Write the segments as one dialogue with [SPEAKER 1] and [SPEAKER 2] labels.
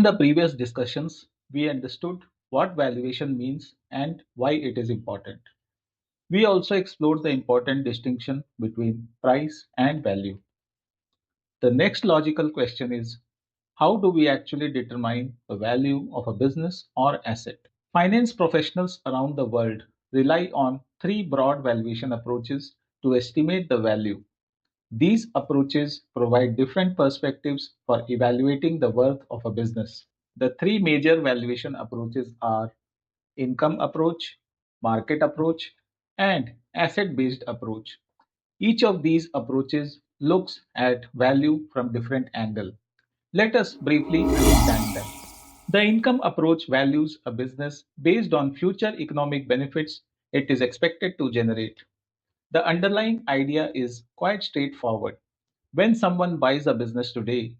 [SPEAKER 1] the previous discussions, we understood what valuation means and why it is important. We also explored the important distinction between price and value. The next logical question is, how do we actually determine the value of a business or asset? Finance professionals around the world rely on three broad valuation approaches to estimate the value. These approaches provide different perspectives for evaluating the worth of a business. The three major valuation approaches are income approach, market approach, and asset based approach. Each of these approaches looks at value from different angle. Let us briefly understand them. The income approach values a business based on future economic benefits it is expected to generate. The underlying idea is quite straightforward. When someone buys a business today,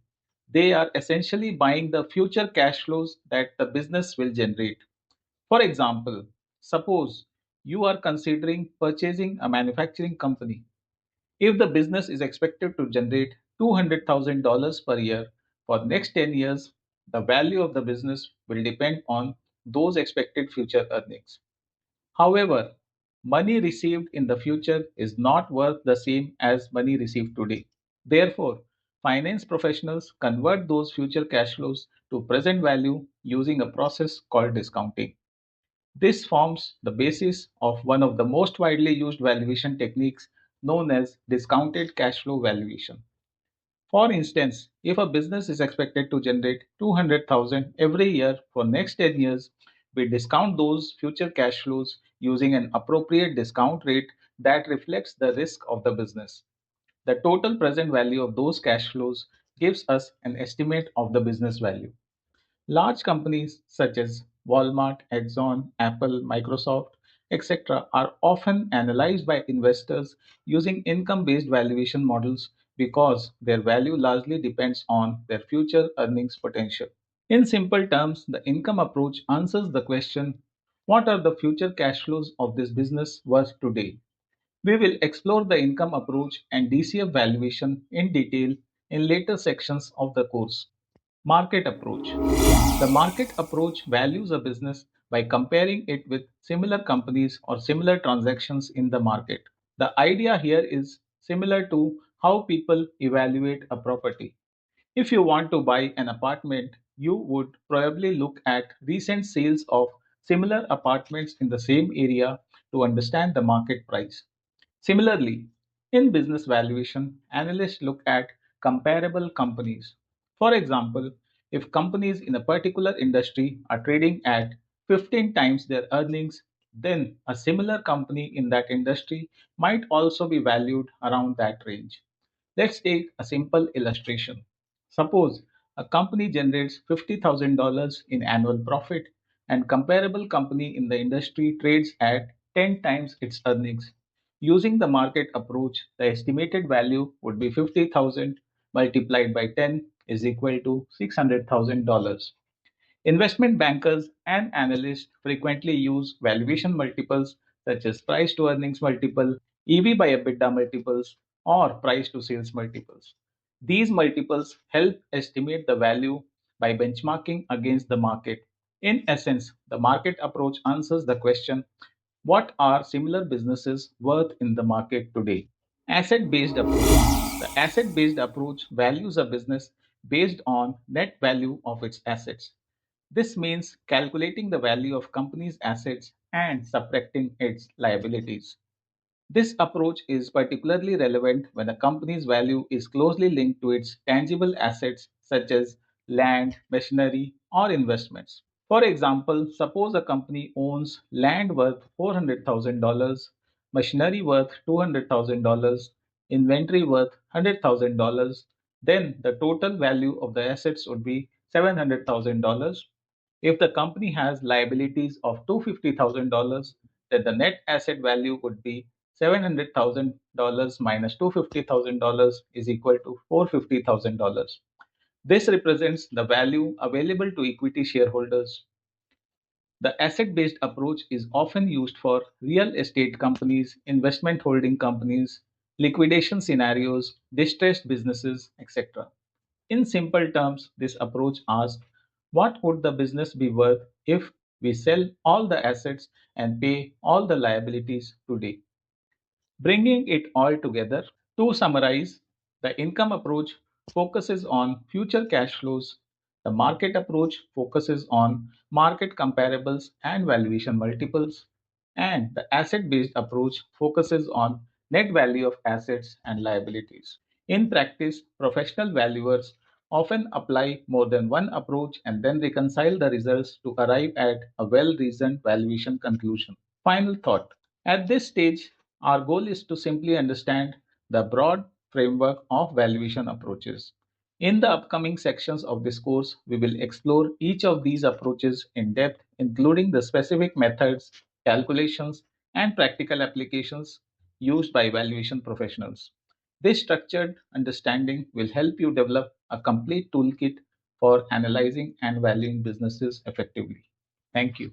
[SPEAKER 1] they are essentially buying the future cash flows that the business will generate. For example, suppose you are considering purchasing a manufacturing company. If the business is expected to generate $200,000 per year for next 10 years, the value of the business will depend on those expected future earnings. However, money received in the future is not worth the same as money received today. Therefore, finance professionals convert those future cash flows to present value using a process called discounting. This forms the basis of one of the most widely used valuation techniques known as discounted cash flow valuation. For instance, if a business is expected to generate 200,000 every year for next 10 years, we discount those future cash flows using an appropriate discount rate that reflects the risk of the business. The total present value of those cash flows gives us an estimate of the business value. Large companies such as Walmart, Exxon, Apple, Microsoft, etc., are often analyzed by investors using income based valuation models because their value largely depends on their future earnings potential. In simple terms, the income approach answers the question, what are the future cash flows of this business worth today? We will explore the income approach and DCF valuation in detail in later sections of the course. Market approach. The market approach values a business by comparing it with similar companies or similar transactions in the market. The idea here is similar to how people evaluate a property. If you want to buy an apartment, you would probably look at recent sales of similar apartments in the same area to understand the market price. Similarly, in business valuation, analysts look at comparable companies. For example, if companies in a particular industry are trading at 15 times their earnings, then a similar company in that industry might also be valued around that range. Let's take a simple illustration. Suppose a company generates $50,000 in annual profit and comparable company in the industry trades at 10 times its earnings. Using the market approach, the estimated value would be 50,000 multiplied by 10 is equal to $600,000. Investment bankers and analysts frequently use valuation multiples such as price to earnings multiple, EV by EBITDA multiples, or price to sales multiples. These multiples help estimate the value by benchmarking against the market. In essence, the market approach answers the question, what are similar businesses worth in the market today? Asset based approach. The asset based approach values a business based on net value of its assets. This means calculating the value of company's assets and subtracting its liabilities. This approach is particularly relevant when a company's value is closely linked to its tangible assets such as land, machinery, or investments. For example, suppose a company owns land worth $400,000, machinery worth $200,000, inventory worth $100,000, then the total value of the assets would be $700,000. If the company has liabilities of $250,000, then the net asset value would be $700,000 minus $250,000 is equal to $450,000. This represents the value available to equity shareholders. The asset based approach is often used for real estate companies, investment holding companies, liquidation scenarios, distressed businesses, etc. In simple terms, this approach asks, What would the business be worth if we sell all the assets and pay all the liabilities today? Bringing it all together, to summarize, the income approach focuses on future cash flows, the market approach focuses on market comparables and valuation multiples, and the asset based approach focuses on net value of assets and liabilities. In practice, professional valuers often apply more than one approach and then reconcile the results to arrive at a well reasoned valuation conclusion. Final thought. At this stage, our goal is to simply understand the broad framework of valuation approaches. In the upcoming sections of this course, we will explore each of these approaches in depth, including the specific methods, calculations, and practical applications used by valuation professionals. This structured understanding will help you develop a complete toolkit for analyzing and valuing businesses effectively. Thank you.